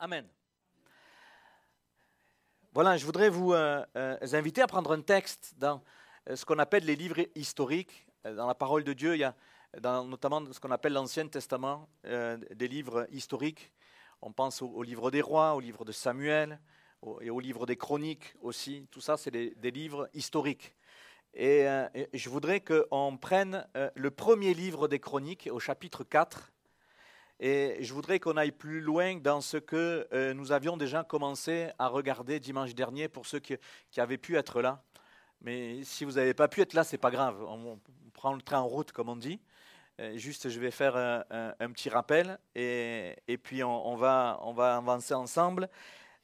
Amen. Voilà, je voudrais vous inviter à prendre un texte dans ce qu'on appelle les livres historiques. Dans la parole de Dieu, il y a notamment ce qu'on appelle l'Ancien Testament, des livres historiques. On pense au livre des rois, au livre de Samuel et au livre des chroniques aussi. Tout ça, c'est des livres historiques. Et je voudrais qu'on prenne le premier livre des chroniques au chapitre 4. Et je voudrais qu'on aille plus loin dans ce que nous avions déjà commencé à regarder dimanche dernier pour ceux qui avaient pu être là. Mais si vous n'avez pas pu être là, ce n'est pas grave. On prend le train en route, comme on dit. Juste, je vais faire un petit rappel et puis on va avancer ensemble.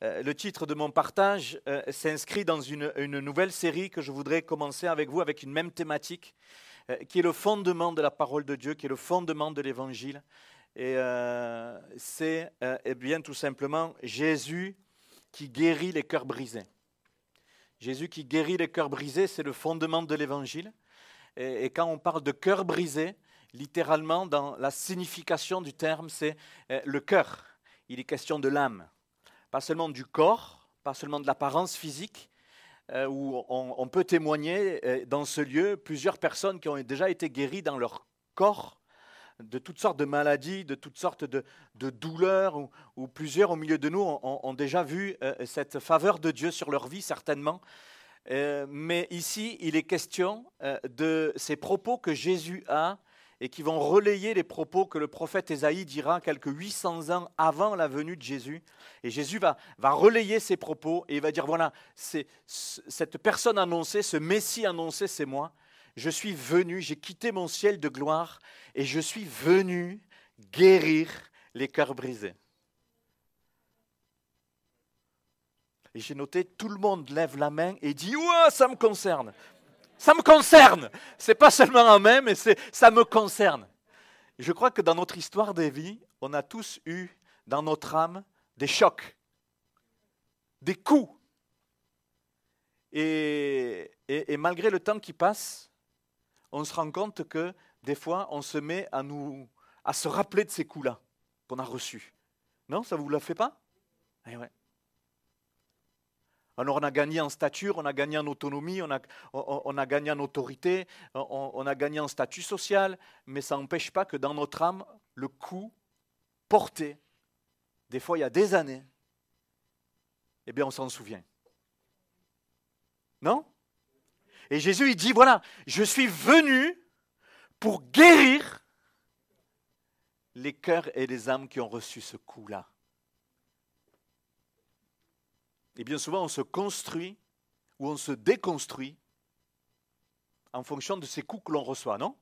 Le titre de mon partage s'inscrit dans une nouvelle série que je voudrais commencer avec vous, avec une même thématique, qui est le fondement de la parole de Dieu, qui est le fondement de l'Évangile. Et c'est bien tout simplement Jésus qui guérit les cœurs brisés. Jésus qui guérit les cœurs brisés, c'est le fondement de l'Évangile. Et quand on parle de cœur brisé, littéralement, dans la signification du terme, c'est le cœur. Il est question de l'âme. Pas seulement du corps, pas seulement de l'apparence physique, où on peut témoigner dans ce lieu plusieurs personnes qui ont déjà été guéries dans leur corps, de toutes sortes de maladies, de toutes sortes de douleurs, où plusieurs au milieu de nous ont déjà vu cette faveur de Dieu sur leur vie, certainement. Mais ici, il est question de ces propos que Jésus a et qui vont relayer les propos que le prophète Ésaïe dira quelques 800 ans avant la venue de Jésus. Et Jésus va relayer ces propos et il va dire, voilà, cette personne annoncée, ce Messie annoncé, c'est moi. Je suis venu, j'ai quitté mon ciel de gloire et je suis venu guérir les cœurs brisés. Et j'ai noté, tout le monde lève la main et dit « Ouais, ça me concerne !» Ça me concerne. C'est pas seulement un même, mais ça me concerne. Je crois que dans notre histoire des vies, on a tous eu dans notre âme des chocs, des coups. Et malgré le temps qui passe, on se rend compte que des fois, on se met à se rappeler de ces coups-là qu'on a reçus. Non, ça ne vous le fait pas? Eh ouais. Alors on a gagné en stature, on a gagné en autonomie, on a gagné en autorité, on a gagné en statut social, mais ça n'empêche pas que dans notre âme, le coup porté, des fois il y a des années, eh bien on s'en souvient. Non? Et Jésus il dit, voilà, je suis venu pour guérir les cœurs et les âmes qui ont reçu ce coup-là. Et bien souvent, on se construit ou on se déconstruit en fonction de ces coups que l'on reçoit, non?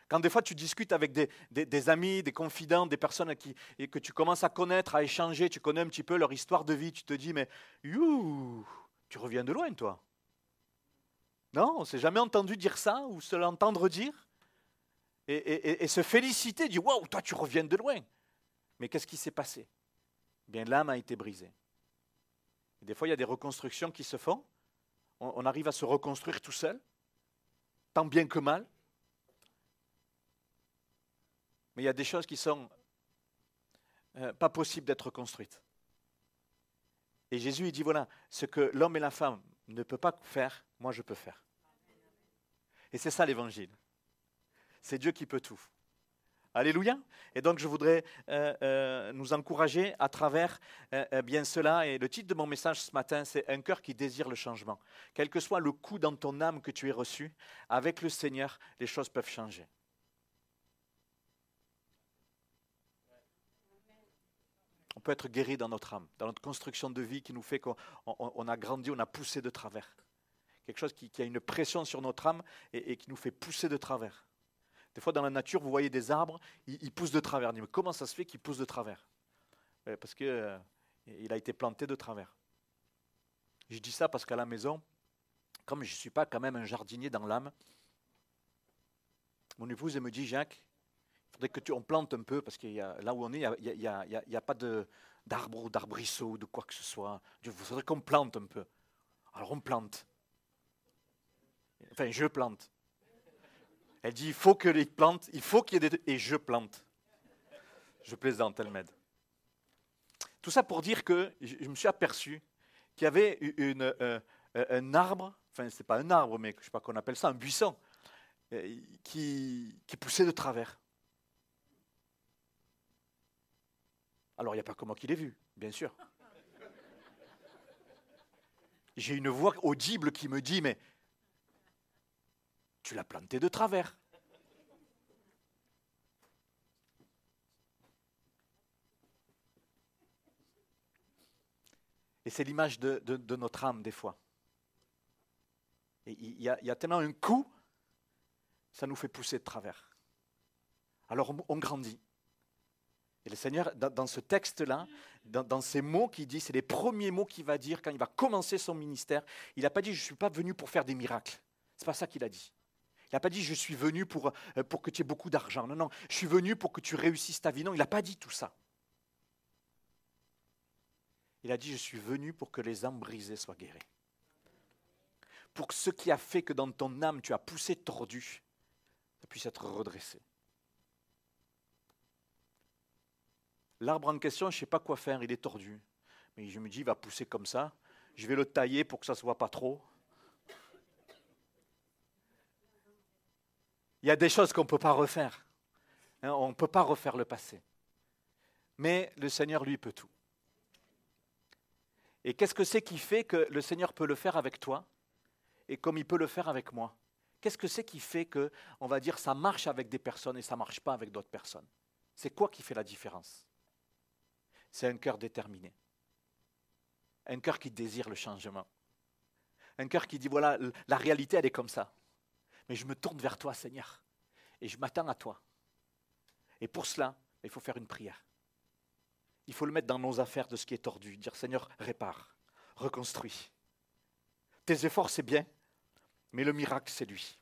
Quand des fois tu discutes avec des amis, des confidents, des personnes que tu commences à connaître, à échanger, tu connais un petit peu leur histoire de vie, tu te dis, mais tu reviens de loin, toi. Non, on ne s'est jamais entendu dire ça ou se l'entendre dire et se féliciter, dire, waouh, toi tu reviens de loin. Mais qu'est-ce qui s'est passé? Bien, l'âme a été brisée. Des fois, il y a des reconstructions qui se font. On arrive à se reconstruire tout seul, tant bien que mal. Mais il y a des choses qui sont pas possibles d'être reconstruites. Et Jésus, il dit, voilà, ce que l'homme et la femme ne peuvent pas faire, moi je peux faire. Et c'est ça l'évangile. C'est Dieu qui peut tout. Alléluia. Et donc je voudrais nous encourager à travers bien cela. Et le titre de mon message ce matin, c'est « Un cœur qui désire le changement ». Quel que soit le coup dans ton âme que tu aies reçu, avec le Seigneur, les choses peuvent changer. On peut être guéri dans notre âme, dans notre construction de vie qui nous fait qu'on a grandi, on a poussé de travers. Quelque chose qui a une pression sur notre âme et qui nous fait pousser de travers. Des fois, dans la nature, vous voyez des arbres, ils poussent de travers. Mais comment ça se fait qu'ils poussent de travers? Parce qu'il a été planté de travers. Je dis ça parce qu'à la maison, comme je ne suis pas quand même un jardinier dans l'âme, mon épouse elle me dit, Jacques, il faudrait que on plante un peu, parce que là où on est, il n'y a pas d'arbre ou d'arbrisseau ou de quoi que ce soit. Il faudrait qu'on plante un peu. Alors on plante. Enfin, je plante. Elle dit, il faut que les plantes, il faut qu'il y ait des... Et je plante. Je plaisante, elle m'aide. Tout ça pour dire que je me suis aperçu qu'il y avait un arbre, enfin c'est pas un arbre, mais je ne sais pas qu'on appelle ça, un buisson, qui poussait de travers. Alors il n'y a pas que moi qui l'ai vu, bien sûr. J'ai une voix audible qui me dit, mais tu l'as planté de travers. Et c'est l'image de notre âme des fois. Et il y a tellement un coup, ça nous fait pousser de travers. Alors on grandit. Et le Seigneur, dans ce texte-là, dans ces mots qu'il dit, c'est les premiers mots qu'il va dire quand il va commencer son ministère. Il n'a pas dit « je ne suis pas venu pour faire des miracles ». Ce n'est pas ça qu'il a dit. Il n'a pas dit « je suis venu pour que tu aies beaucoup d'argent ». Non, non, « je suis venu pour que tu réussisses ta vie ». Non, il n'a pas dit tout ça. Il a dit « je suis venu pour que les âmes brisées soient guéries ». Pour que ce qui a fait que dans ton âme, tu as poussé tordu, ça puisse être redressé. L'arbre en question, je ne sais pas quoi faire, il est tordu. Mais je me dis, il va pousser comme ça. Je vais le tailler pour que ça ne se voit pas trop. Il y a des choses qu'on ne peut pas refaire. On ne peut pas refaire le passé. Mais le Seigneur, lui, peut tout. Et qu'est-ce que c'est qui fait que le Seigneur peut le faire avec toi et comme il peut le faire avec moi? Qu'est-ce que c'est qui fait que, on va dire, ça marche avec des personnes et ça ne marche pas avec d'autres personnes? C'est quoi qui fait la différence? C'est un cœur déterminé. Un cœur qui désire le changement. Un cœur qui dit, voilà, la réalité, elle est comme ça. Mais je me tourne vers toi, Seigneur. Et je m'attends à toi. Et pour cela, il faut faire une prière. Il faut le mettre dans nos affaires de ce qui est tordu. Dire, Seigneur, répare, reconstruis. Tes efforts, c'est bien, mais le miracle, c'est lui.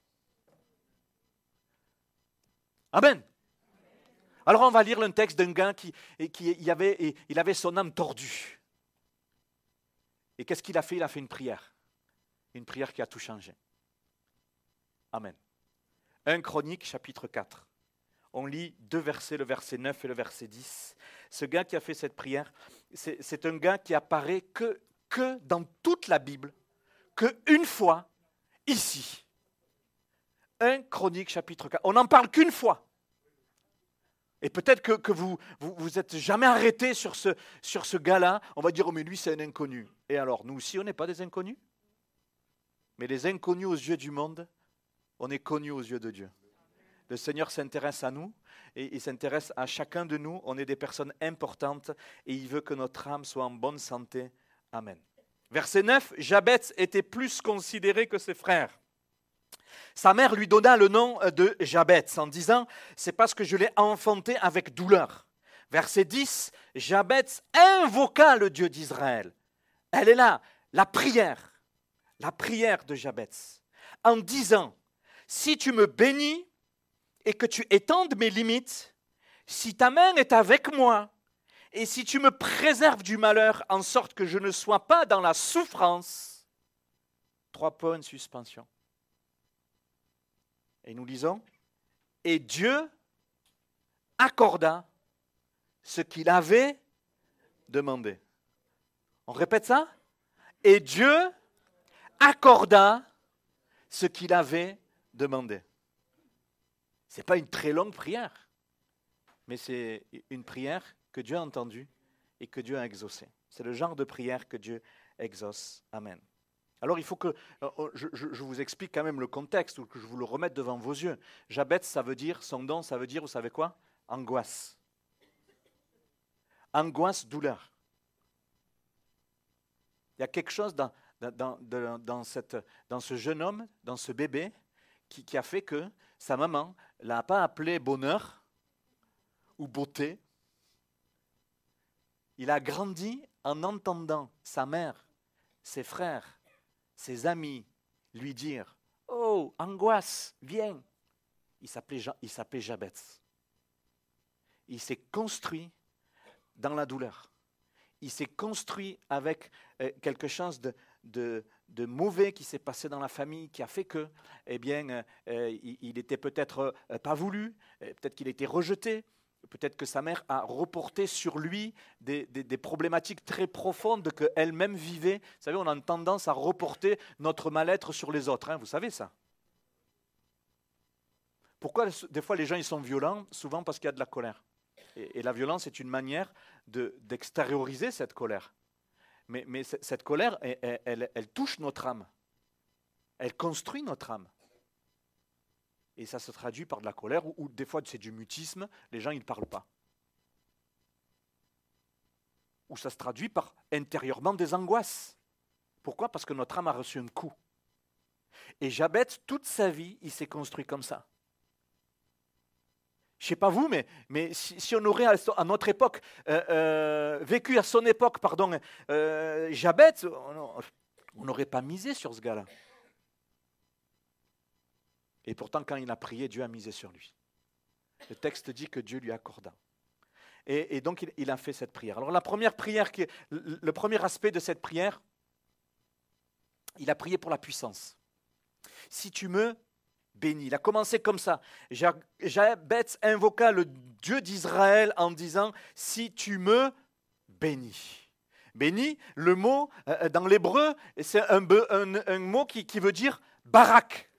Amen. Alors on va lire le texte d'un gars il avait son âme tordue. Et qu'est-ce qu'il a fait? Il a fait une prière. Une prière qui a tout changé. Amen. 1 Chroniques, chapitre 4. On lit deux versets, le verset 9 et le verset 10. Ce gars qui a fait cette prière, c'est un gars qui apparaît que dans toute la Bible, qu'une fois, ici. 1 Chroniques, chapitre 4. On n'en parle qu'une fois. Et peut-être que vous êtes jamais arrêté sur ce gars-là. On va dire, oh mais lui c'est un inconnu. Et alors, nous aussi, on n'est pas des inconnus? Mais les inconnus aux yeux du monde, on est connus aux yeux de Dieu. Le Seigneur s'intéresse à nous et il s'intéresse à chacun de nous. On est des personnes importantes et il veut que notre âme soit en bonne santé. Amen. Verset 9, Jabez était plus considéré que ses frères. Sa mère lui donna le nom de Jabez en disant « c'est parce que je l'ai enfanté avec douleur ». Verset 10, Jabez invoqua le Dieu d'Israël. Elle est là, la prière de Jabez, en disant « si tu me bénis et que tu étendes mes limites, si ta main est avec moi, et si tu me préserves du malheur en sorte que je ne sois pas dans la souffrance », 3 points de suspension. Et nous lisons, et Dieu accorda ce qu'il avait demandé. On répète ça? Et Dieu accorda ce qu'il avait demandé. Ce n'est pas une très longue prière, mais c'est une prière que Dieu a entendue et que Dieu a exaucée. C'est le genre de prière que Dieu exauce. Amen. Alors il faut que je vous explique quand même le contexte ou que je vous le remette devant vos yeux. Jabez, ça veut dire, son nom, ça veut dire, vous savez quoi? Angoisse. Angoisse, douleur. Il y a quelque chose dans ce jeune homme, dans ce bébé, qui a fait que sa maman ne l'a pas appelé bonheur ou beauté. Il a grandi en entendant sa mère, ses frères, ses amis lui dire « Oh, angoisse, viens !» Il s'appelait Jabez. Il s'est construit dans la douleur. Il s'est construit avec quelque chose de mauvais qui s'est passé dans la famille, qui a fait que, eh bien, il était peut-être pas voulu, peut-être qu'il a été rejeté, peut-être que sa mère a reporté sur lui des problématiques très profondes qu'elle-même vivait. Vous savez, on a une tendance à reporter notre mal-être sur les autres, hein, vous savez ça. Pourquoi des fois les gens ils sont violents? Souvent parce qu'il y a de la colère. Et la violence est une manière d'extérioriser cette colère. Mais cette colère, elle touche notre âme. Elle construit notre âme. Et ça se traduit par de la colère, ou des fois c'est du mutisme, les gens ils ne parlent pas. Ou ça se traduit par intérieurement des angoisses. Pourquoi? Parce que notre âme a reçu un coup. Et Jabez, toute sa vie, il s'est construit comme ça. Je ne sais pas vous, mais si on aurait à notre époque, vécu à son époque, pardon, Jabez, on n'aurait pas misé sur ce gars-là. Et pourtant, quand il a prié, Dieu a misé sur lui. Le texte dit que Dieu lui accorda. Et donc, il a fait cette prière. Alors, la première prière, le premier aspect de cette prière, il a prié pour la puissance. Si tu me bénis. Il a commencé comme ça. Jabez invoqua le Dieu d'Israël en disant « Si tu me bénis ». Béni, le mot dans l'hébreu, c'est un mot qui veut dire « barak ».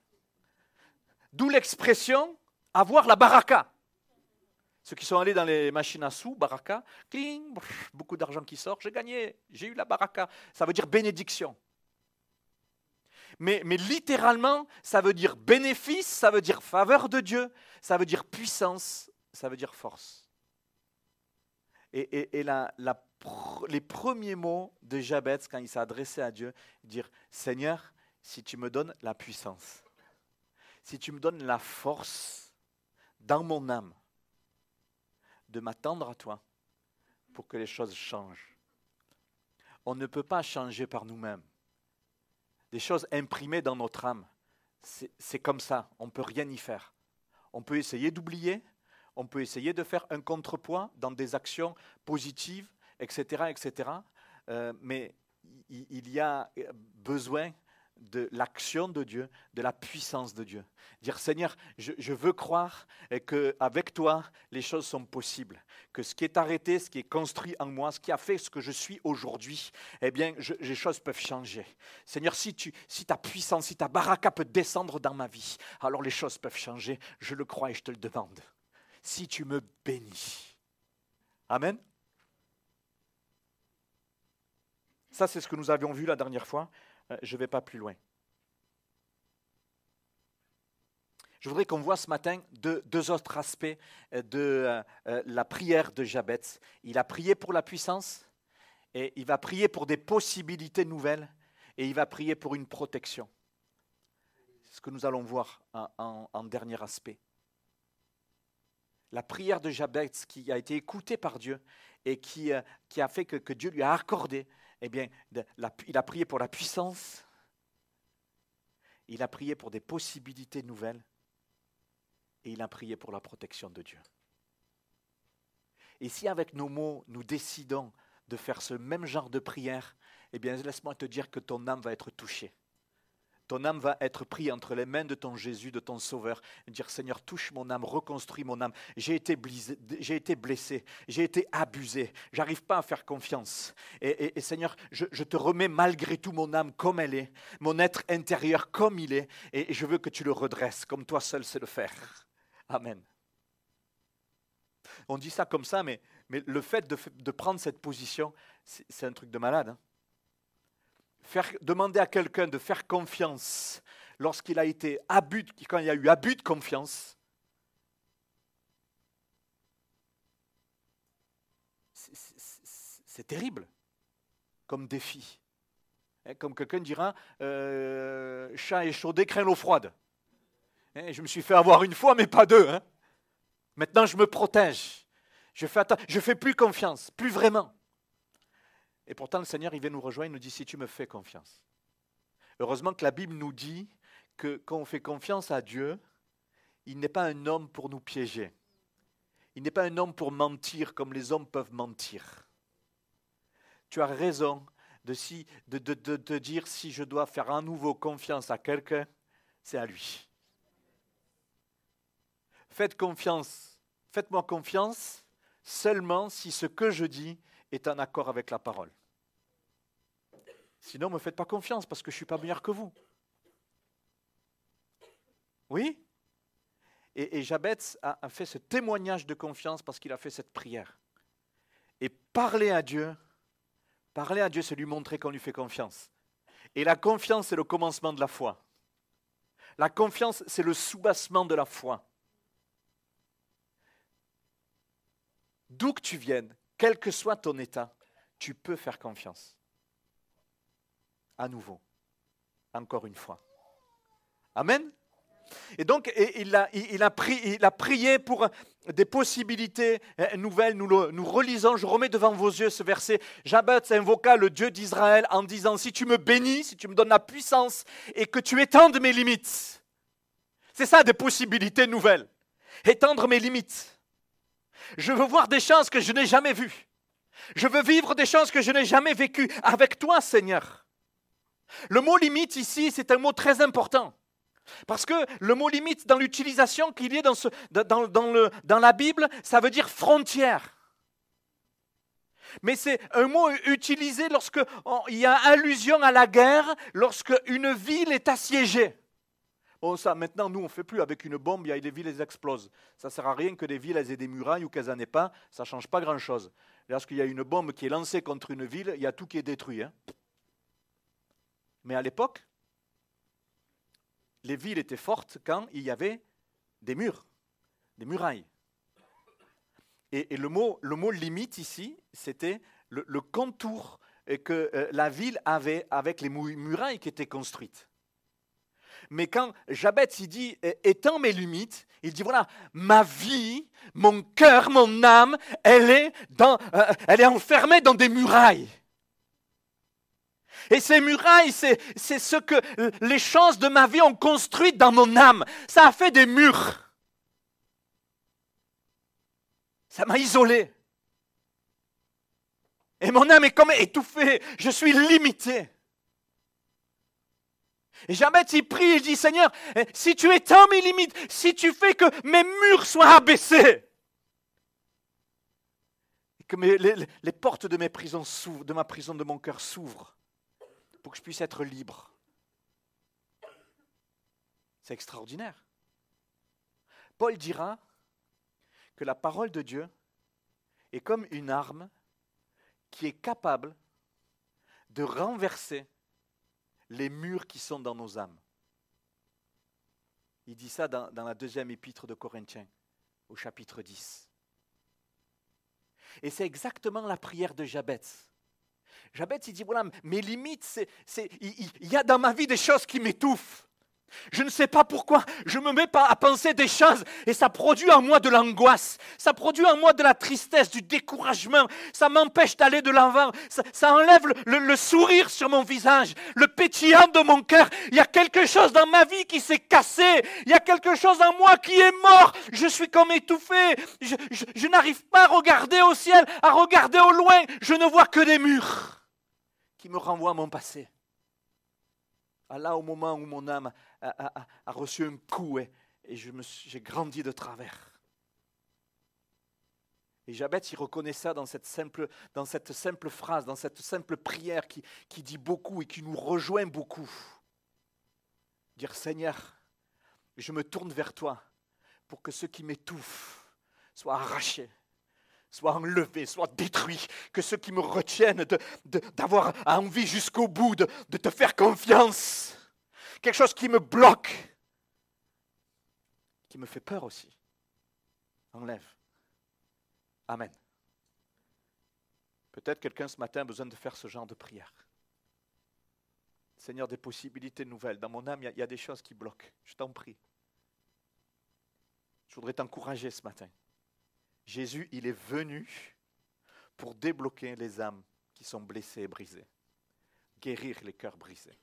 D'où l'expression « avoir la baraka ». Ceux qui sont allés dans les machines à sous, baraka, cling, beaucoup d'argent qui sort, j'ai gagné, j'ai eu la baraka. Ça veut dire bénédiction. Mais littéralement, ça veut dire bénéfice, ça veut dire faveur de Dieu, ça veut dire puissance, ça veut dire force. Et les premiers mots de Jabez, quand il s'est adressé à Dieu, dire « Seigneur, si tu me donnes la puissance, si tu me donnes la force dans mon âme, de m'attendre à toi pour que les choses changent. » On ne peut pas changer par nous-mêmes. Des choses imprimées dans notre âme, c'est comme ça, on ne peut rien y faire. On peut essayer d'oublier, on peut essayer de faire un contrepoids dans des actions positives, etc., etc. Mais il y a besoin de l'action de Dieu, de la puissance de Dieu. Dire Seigneur, je veux croire qu'avec toi, les choses sont possibles. Que ce qui est arrêté, ce qui est construit en moi, ce qui a fait ce que je suis aujourd'hui, eh bien, les choses peuvent changer. Seigneur, si ta puissance, si ta baraka peut descendre dans ma vie, alors les choses peuvent changer. Je le crois et je te le demande. Si tu me bénis. Amen. Ça, c'est ce que nous avions vu la dernière fois. Je ne vais pas plus loin. Je voudrais qu'on voit ce matin deux autres aspects de la prière de Jabez. Il a prié pour la puissance, et il va prier pour des possibilités nouvelles, et il va prier pour une protection. C'est ce que nous allons voir en dernier aspect. La prière de Jabez qui a été écoutée par Dieu et qui a fait que Dieu lui a accordé, eh bien, il a prié pour la puissance, il a prié pour des possibilités nouvelles et il a prié pour la protection de Dieu. Et si avec nos mots, nous décidons de faire ce même genre de prière, eh bien, laisse-moi te dire que ton âme va être touchée. Ton âme va être prise entre les mains de ton Jésus, de ton Sauveur, et dire Seigneur, touche mon âme, reconstruis mon âme. J'ai été blessé, j'ai été abusé, j'arrive pas à faire confiance. Et Seigneur, je te remets malgré tout mon âme comme elle est, mon être intérieur comme il est, et je veux que tu le redresses, comme toi seul sais le faire. Amen. On dit ça comme ça, mais le fait de prendre cette position, c'est un truc de malade, hein. Demander à quelqu'un de faire confiance lorsqu'il a été quand il y a eu abus de confiance, c'est terrible comme défi. Comme quelqu'un dira, chat échaudé craint l'eau froide. Je me suis fait avoir une fois, mais pas deux. Maintenant, je me protège. Je fais plus confiance, plus vraiment. Et pourtant, le Seigneur, il vient nous rejoindre, il nous dit, si tu me fais confiance. Heureusement que la Bible nous dit que quand on fait confiance à Dieu, il n'est pas un homme pour nous piéger. Il n'est pas un homme pour mentir comme les hommes peuvent mentir. Tu as raison de te dire, si je dois faire à nouveau confiance à quelqu'un, c'est à lui. Faites confiance faites-moi confiance seulement si ce que je dis est en accord avec la parole. Sinon, ne me faites pas confiance parce que je ne suis pas meilleur que vous. Oui? Et Jabez a fait ce témoignage de confiance parce qu'il a fait cette prière. Et parler à Dieu, c'est lui montrer qu'on lui fait confiance. Et la confiance, c'est le commencement de la foi. La confiance, c'est le soubassement de la foi. D'où que tu viennes, quel que soit ton état, tu peux faire confiance. À nouveau, encore une fois. Amen. Et donc, il a prié pour des possibilités nouvelles. Nous relisons, je remets devant vos yeux ce verset. Jabez invoqua le Dieu d'Israël en disant, si tu me bénis, si tu me donnes la puissance et que tu étendes mes limites. C'est ça des possibilités nouvelles. Étendre mes limites. Je veux voir des choses que je n'ai jamais vues. Je veux vivre des choses que je n'ai jamais vécues avec toi, Seigneur. Le mot limite ici, c'est un mot très important. Parce que le mot limite dans l'utilisation qu'il y a dans la Bible, ça veut dire frontière. Mais c'est un mot utilisé lorsqu'il y a allusion à la guerre, lorsque une ville est assiégée. Bon, ça, maintenant, nous, on ne fait plus. Avec une bombe, les villes elles explosent. Ça ne sert à rien que des villes elles aient des murailles ou qu'elles n'en aient pas. Ça ne change pas grand-chose. Lorsqu'il y a une bombe qui est lancée contre une ville, il y a tout qui est détruit. Hein. Mais à l'époque, les villes étaient fortes quand il y avait des murs, des murailles. Et le mot limite ici, c'était le contour que la ville avait avec les murailles qui étaient construites. Mais quand Jabez il dit « étends mes limites », il dit « voilà, ma vie, mon cœur, mon âme, elle est enfermée dans des murailles. » Et ces murailles, c'est ce que les choses de ma vie ont construit dans mon âme. Ça a fait des murs. Ça m'a isolé. Et mon âme est comme étouffée. Je suis limité. Et Jabez, il prie, il dit, Seigneur, si tu étends mes limites, si tu fais que mes murs soient abaissés, et que les portes de mes prisons s'ouvrent, de ma prison, de mon cœur s'ouvrent, pour que je puisse être libre. C'est extraordinaire. Paul dira que la parole de Dieu est comme une arme qui est capable de renverser les murs qui sont dans nos âmes. Il dit ça dans la deuxième épître de Corinthiens, au chapitre 10. Et c'est exactement la prière de Jabez. Jabez, il dit, voilà, mes limites, il y a dans ma vie des choses qui m'étouffent. Je ne sais pas pourquoi, je me mets à penser des choses et ça produit en moi de l'angoisse, ça produit en moi de la tristesse, du découragement, ça m'empêche d'aller de l'avant, ça enlève le sourire sur mon visage, le pétillant de mon cœur. Il y a quelque chose dans ma vie qui s'est cassé, il y a quelque chose en moi qui est mort, je suis comme étouffé, je n'arrive pas à regarder au ciel, à regarder au loin, je ne vois que des murs qui me renvoient à mon passé. Là, au moment où mon âme a reçu un coup et j'ai grandi de travers. Et Jabez, il reconnaît ça dans cette simple phrase, dans cette simple prière qui dit beaucoup et qui nous rejoint beaucoup. Dire, Seigneur, je me tourne vers toi pour que ce qui m'étouffe soit arraché, soit enlevé, soit détruit, que ceux qui me retiennent d'avoir envie jusqu'au bout de te faire confiance. Quelque chose qui me bloque, qui me fait peur aussi. Enlève. Amen. Peut-être quelqu'un ce matin a besoin de faire ce genre de prière. Seigneur, des possibilités nouvelles. Dans mon âme, il y a des choses qui bloquent. Je t'en prie. Je voudrais t'encourager ce matin. Jésus, il est venu pour débloquer les âmes qui sont blessées et brisées. Guérir les cœurs brisés.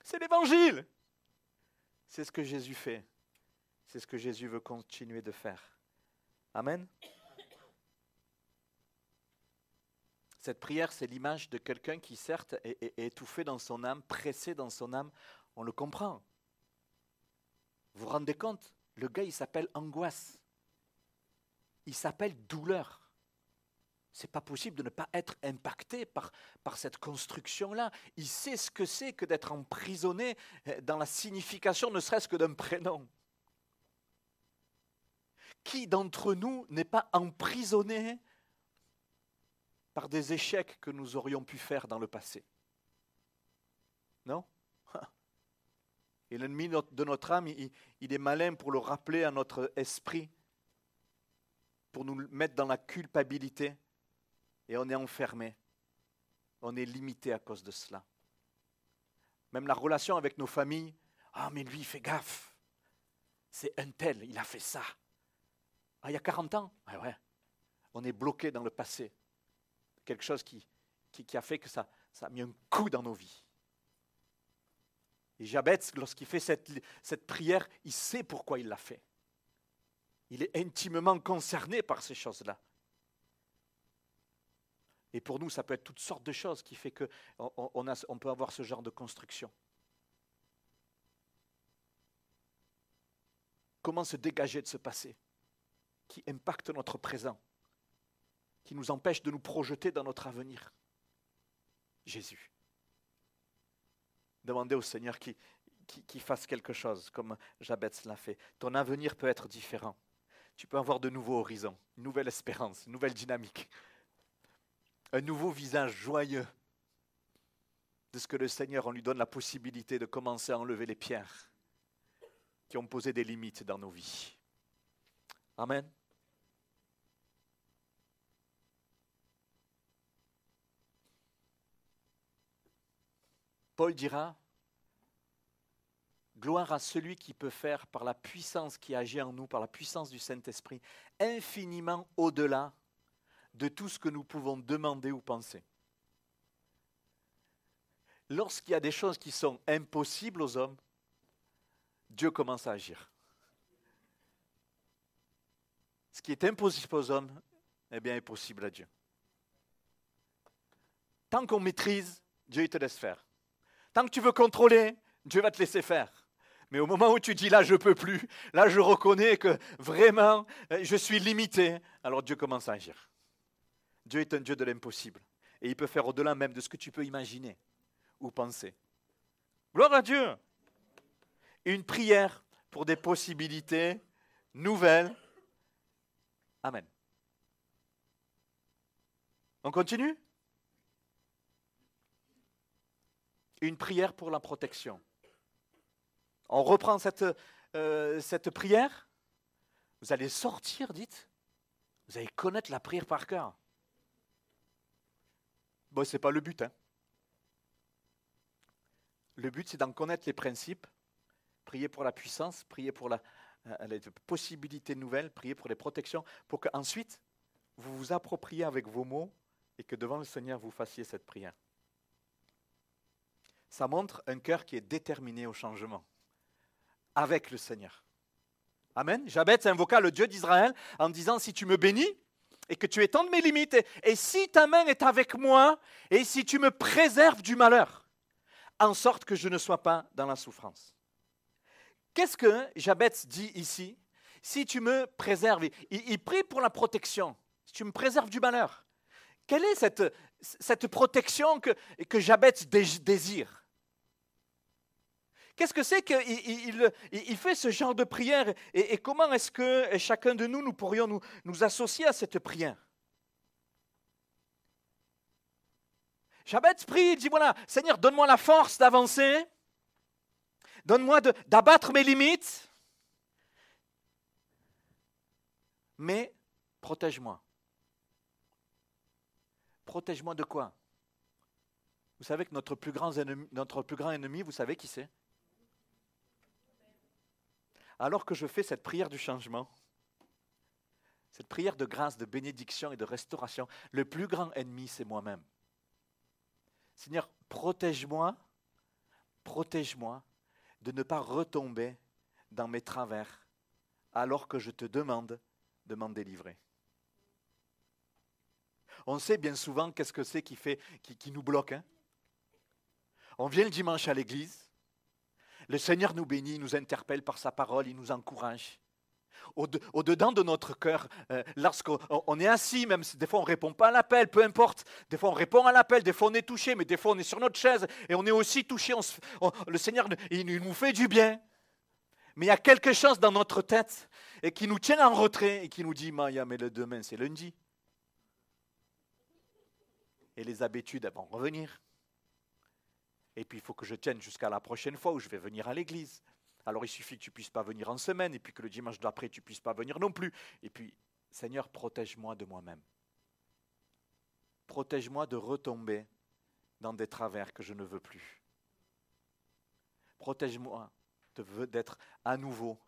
C'est l'évangile. C'est ce que Jésus fait. C'est ce que Jésus veut continuer de faire. Amen. Cette prière, c'est l'image de quelqu'un qui, certes, est étouffé dans son âme, pressé dans son âme. On le comprend. Vous vous rendez compte? Le gars, il s'appelle Angoisse. il s'appelle douleur. Ce n'est pas possible de ne pas être impacté par cette construction-là. Il sait ce que c'est que d'être emprisonné dans la signification ne serait-ce que d'un prénom. Qui d'entre nous n'est pas emprisonné par des échecs que nous aurions pu faire dans le passé? Non? Et l'ennemi de notre âme, il est malin pour le rappeler à notre esprit, pour nous mettre dans la culpabilité. Et on est enfermé. On est limité à cause de cela. Même la relation avec nos familles. Ah, mais lui, il fait gaffe. C'est un tel, il a fait ça. Ah, il y a 40 ans? Ah ouais. On est bloqué dans le passé. Quelque chose qui a fait que ça a mis un coup dans nos vies. Et Jabez, lorsqu'il fait cette prière, il sait pourquoi il l'a fait. Il est intimement concerné par ces choses-là. Et pour nous, ça peut être toutes sortes de choses qui fait qu'on peut avoir ce genre de construction. Comment se dégager de ce passé qui impacte notre présent, qui nous empêche de nous projeter dans notre avenir? Jésus. Demandez au Seigneur qu'il fasse quelque chose, comme Jabez l'a fait. Ton avenir peut être différent. Tu peux avoir de nouveaux horizons, une nouvelle espérance, une nouvelle dynamique. Un nouveau visage joyeux de ce que le Seigneur, on lui donne la possibilité de commencer à enlever les pierres qui ont posé des limites dans nos vies. Amen. Paul dira, gloire à celui qui peut faire par la puissance qui agit en nous, par la puissance du Saint-Esprit, infiniment au-delà de tout ce que nous pouvons demander ou penser. Lorsqu'il y a des choses qui sont impossibles aux hommes, Dieu commence à agir. Ce qui est impossible aux hommes, eh bien, est possible à Dieu. Tant qu'on maîtrise, Dieu il te laisse faire. Tant que tu veux contrôler, Dieu va te laisser faire. Mais au moment où tu dis là, je ne peux plus, là, je reconnais que vraiment, je suis limité, alors Dieu commence à agir. Dieu est un Dieu de l'impossible. Et il peut faire au-delà même de ce que tu peux imaginer ou penser. Gloire à Dieu. Une prière pour des possibilités nouvelles. Amen. On continue? Une prière pour la protection. On reprend cette prière. Vous allez sortir, dites. Vous allez connaître la prière par cœur. Bon, ce n'est pas le but. Hein. Le but, c'est d'en connaître les principes. Prier pour la puissance, prier pour les possibilités nouvelles, prier pour les protections, pour qu'ensuite, vous vous appropriez avec vos mots et que devant le Seigneur, vous fassiez cette prière. Ça montre un cœur qui est déterminé au changement, avec le Seigneur. Amen. Jabez invoqua le Dieu d'Israël en disant, si tu me bénis et que tu étendes mes limites, et si ta main est avec moi, et si tu me préserves du malheur, en sorte que je ne sois pas dans la souffrance. Qu'est-ce que Jabez dit ici? Si tu me préserves, il prie pour la protection, si tu me préserves du malheur. Quelle est cette protection que Jabez désire? Qu'est-ce que c'est qu'il fait ce genre de prière et comment est-ce que chacun de nous pourrions nous associer à cette prière? Jabez prie, il dit voilà, Seigneur, donne-moi la force d'avancer, donne-moi d'abattre mes limites, mais protège-moi. Protège-moi de quoi? Vous savez que notre plus grand ennemi, vous savez qui c'est? Alors que je fais cette prière du changement, cette prière de grâce, de bénédiction et de restauration, le plus grand ennemi, c'est moi-même. Seigneur, protège-moi de ne pas retomber dans mes travers alors que je te demande de m'en délivrer. On sait bien souvent qu'est-ce que c'est qui nous bloque. Hein? On vient le dimanche à l'église, le Seigneur nous bénit, il nous interpelle par sa parole, il nous encourage. Au-dedans de notre cœur, lorsqu'on est assis, même si des fois on ne répond pas à l'appel, peu importe, des fois on répond à l'appel, des fois on est touché, mais des fois on est sur notre chaise et on est aussi touché, le Seigneur, il nous fait du bien. Mais il y a quelque chose dans notre tête et qui nous tient en retrait et qui nous dit, Maya, mais le demain c'est lundi. Et les habitudes elles vont revenir. Et puis il faut que je tienne jusqu'à la prochaine fois où je vais venir à l'église. Alors il suffit que tu ne puisses pas venir en semaine et puis que le dimanche d'après tu ne puisses pas venir non plus. Et puis, Seigneur, protège-moi de moi-même. Protège-moi de retomber dans des travers que je ne veux plus. Protège-moi d'être à nouveau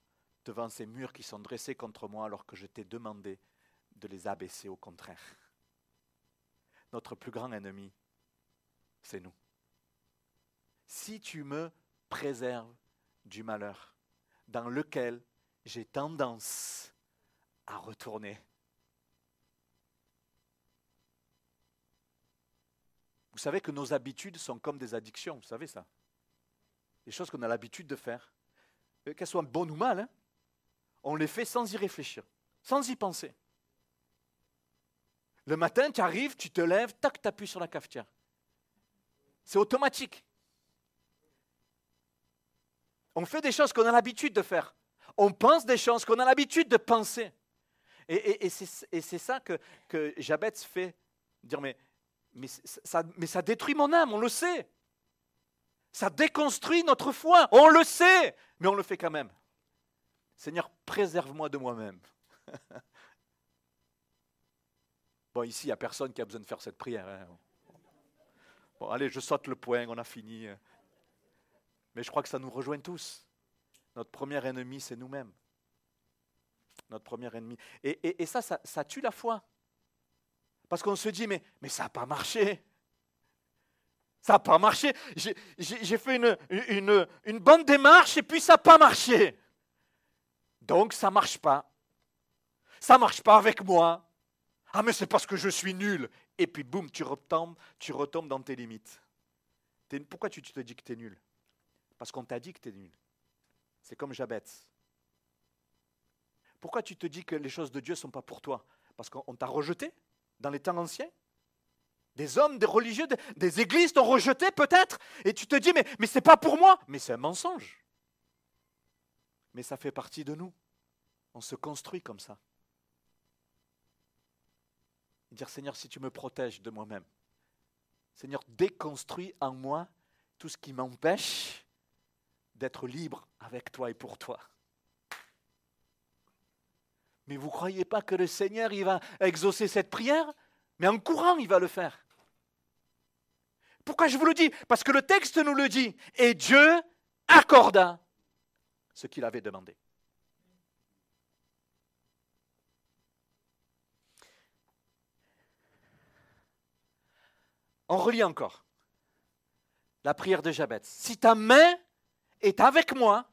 devant ces murs qui sont dressés contre moi alors que je t'ai demandé de les abaisser au contraire. Notre plus grand ennemi, c'est nous. Si tu me préserves du malheur dans lequel j'ai tendance à retourner. Vous savez que nos habitudes sont comme des addictions, vous savez ça? Les choses qu'on a l'habitude de faire, qu'elles soient bonnes ou mal, hein, on les fait sans y réfléchir, sans y penser. Le matin, tu arrives, tu te lèves, tac, tu appuies sur la cafetière. C'est automatique. On fait des choses qu'on a l'habitude de faire. On pense des choses qu'on a l'habitude de penser. Et c'est ça que Jabez fait. Dire, mais ça détruit mon âme, on le sait. Ça déconstruit notre foi, on le sait. Mais on le fait quand même. Seigneur, préserve-moi de moi-même. Bon, ici, il n'y a personne qui a besoin de faire cette prière. Hein. Bon, allez, je saute le point, on a fini. Mais je crois que ça nous rejoint tous. Notre premier ennemi, c'est nous-mêmes. Notre premier ennemi. Et ça tue la foi. Parce qu'on se dit, mais ça n'a pas marché. Ça n'a pas marché. J'ai fait une bonne démarche et puis ça n'a pas marché. Donc ça ne marche pas. Ça ne marche pas avec moi. Ah, mais c'est parce que je suis nul. Et puis boum, tu retombes dans tes limites. Pourquoi tu te dis que tu es nul? Parce qu'on t'a dit que tu es nul. C'est comme Jabez. Pourquoi tu te dis que les choses de Dieu ne sont pas pour toi? Parce qu'on t'a rejeté dans les temps anciens. Des hommes, des religieux, des églises t'ont rejeté peut-être. Et tu te dis, mais ce n'est pas pour moi. Mais c'est un mensonge. Mais ça fait partie de nous. On se construit comme ça. Et dire, Seigneur, si tu me protèges de moi-même, Seigneur, déconstruis en moi tout ce qui m'empêche d'être libre avec toi et pour toi. Mais vous ne croyez pas que le Seigneur, il va exaucer cette prière? Mais en courant, il va le faire. Pourquoi je vous le dis? Parce que le texte nous le dit. Et Dieu accorda ce qu'il avait demandé. On relit encore la prière de Jabez. Si ta main est avec moi,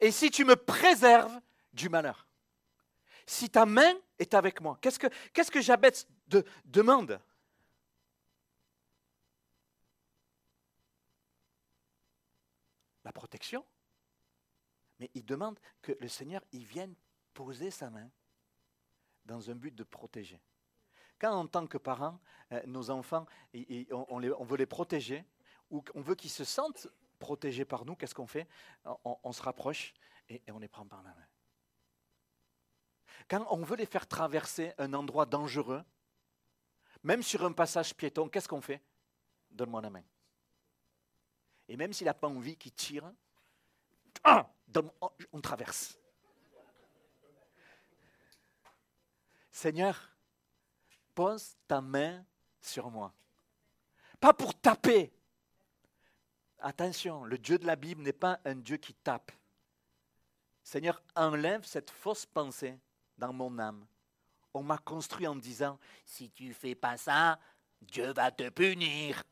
et si tu me préserves du malheur. Si ta main est avec moi. Qu'est-ce que Jabez demande? La protection. Mais il demande que le Seigneur il vienne poser sa main dans un but de protéger. Quand en tant que parents, nos enfants, on veut les protéger, ou on veut qu'ils se sentent protégés par nous, qu'est-ce qu'on fait? On se rapproche et on les prend par la main. Quand on veut les faire traverser un endroit dangereux, même sur un passage piéton, qu'est-ce qu'on fait? Donne-moi la main. Et même s'il n'a pas envie qu'il tire, on traverse. Seigneur, pose ta main sur moi. Pas pour taper. Attention, le Dieu de la Bible n'est pas un Dieu qui tape. Seigneur, enlève cette fausse pensée dans mon âme. On m'a construit en disant, si tu ne fais pas ça, Dieu va te punir.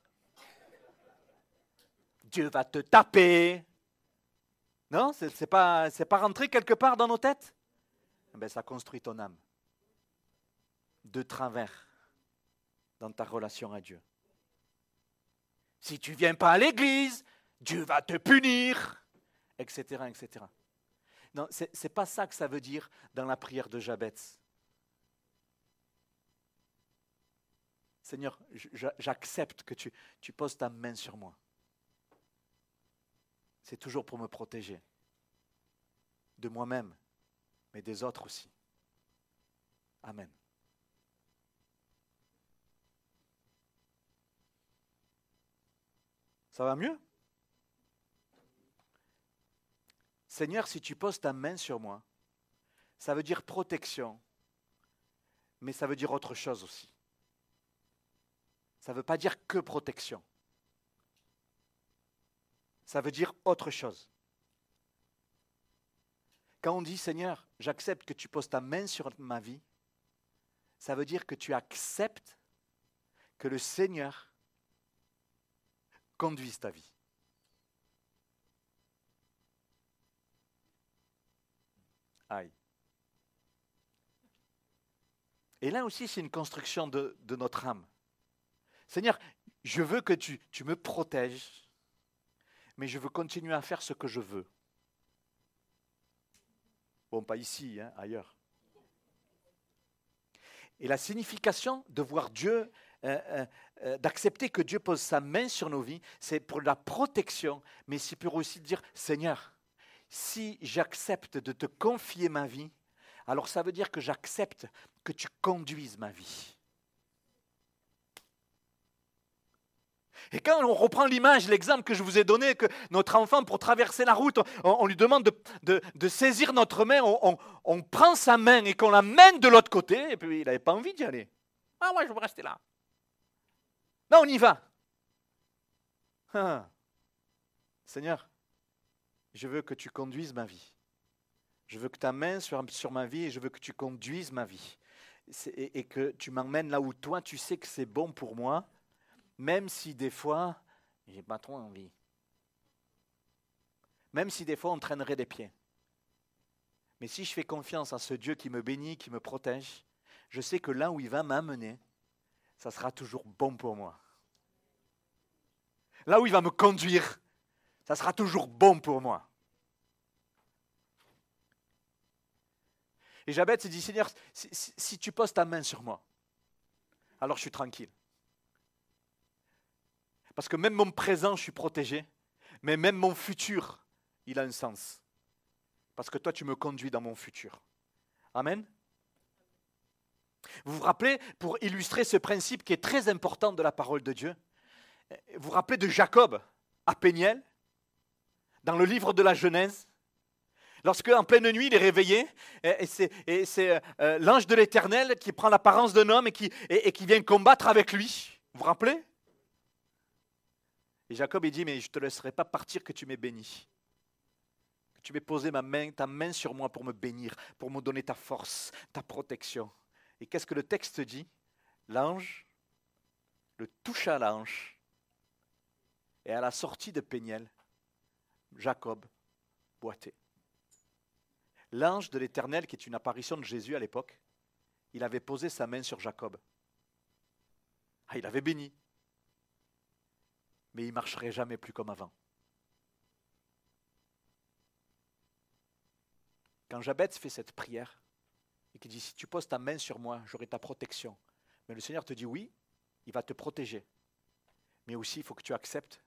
Dieu va te taper. Non, c'est pas rentré quelque part dans nos têtes? Ben, ça construit ton âme. De travers dans ta relation à Dieu. Si tu ne viens pas à l'église, Dieu va te punir, etc., etc. Non, c'est pas ça que ça veut dire dans la prière de Jabez. Seigneur, j'accepte que tu poses ta main sur moi. C'est toujours pour me protéger. De moi-même, mais des autres aussi. Amen. Ça va mieux? Seigneur, si tu poses ta main sur moi, ça veut dire protection, mais ça veut dire autre chose aussi. Ça ne veut pas dire que protection. Ça veut dire autre chose. Quand on dit, Seigneur, j'accepte que tu poses ta main sur ma vie, ça veut dire que tu acceptes que le Seigneur conduise ta vie. Aïe. Et là aussi, c'est une construction de notre âme. Seigneur, je veux que tu me protèges, mais je veux continuer à faire ce que je veux. Bon, pas ici, hein, ailleurs. Et la signification de voir Dieu, d'accepter que Dieu pose sa main sur nos vies, c'est pour la protection, mais c'est pour aussi dire, Seigneur, si j'accepte de te confier ma vie, alors ça veut dire que j'accepte que tu conduises ma vie. Et quand on reprend l'image, l'exemple que je vous ai donné, que notre enfant, pour traverser la route, on lui demande de saisir notre main, on prend sa main et qu'on la mène de l'autre côté, et puis il n'avait pas envie d'y aller. Ah, moi, je veux rester là. Non, on y va. Ah. Seigneur, je veux que tu conduises ma vie. Je veux que ta main soit sur ma vie et je veux que tu conduises ma vie. Et que tu m'emmènes là où toi, tu sais que c'est bon pour moi. Même si des fois, j'ai pas trop envie. Même si des fois, on traînerait des pieds. Mais si je fais confiance à ce Dieu qui me bénit, qui me protège, je sais que là où il va m'amener, ça sera toujours bon pour moi. Là où il va me conduire, ça sera toujours bon pour moi. Et Jabez se dit, Seigneur, si tu poses ta main sur moi, alors je suis tranquille. Parce que même mon présent, je suis protégé, mais même mon futur, il a un sens. Parce que toi, tu me conduis dans mon futur. Amen. Vous vous rappelez, pour illustrer ce principe qui est très important de la parole de Dieu, vous vous rappelez de Jacob à Péniel, dans le livre de la Genèse, lorsque en pleine nuit, il est réveillé, et c'est l'ange de l'Éternel qui prend l'apparence d'un homme et qui vient combattre avec lui. Vous vous rappelez? Et Jacob, il dit, mais je ne te laisserai pas partir que tu m'aies béni. Que tu m'aies posé ta main sur moi pour me bénir, pour me donner ta force, ta protection. Et qu'est-ce que le texte dit? L'ange le toucha à la hanche. Et à la sortie de Péniel, Jacob boitait. L'ange de l'Éternel, qui est une apparition de Jésus à l'époque, il avait posé sa main sur Jacob. Ah, il avait béni. Mais il ne marcherait jamais plus comme avant. Quand Jabez fait cette prière, et qu'il dit, si tu poses ta main sur moi, j'aurai ta protection. Mais le Seigneur te dit, oui, il va te protéger. Mais aussi, il faut que tu acceptes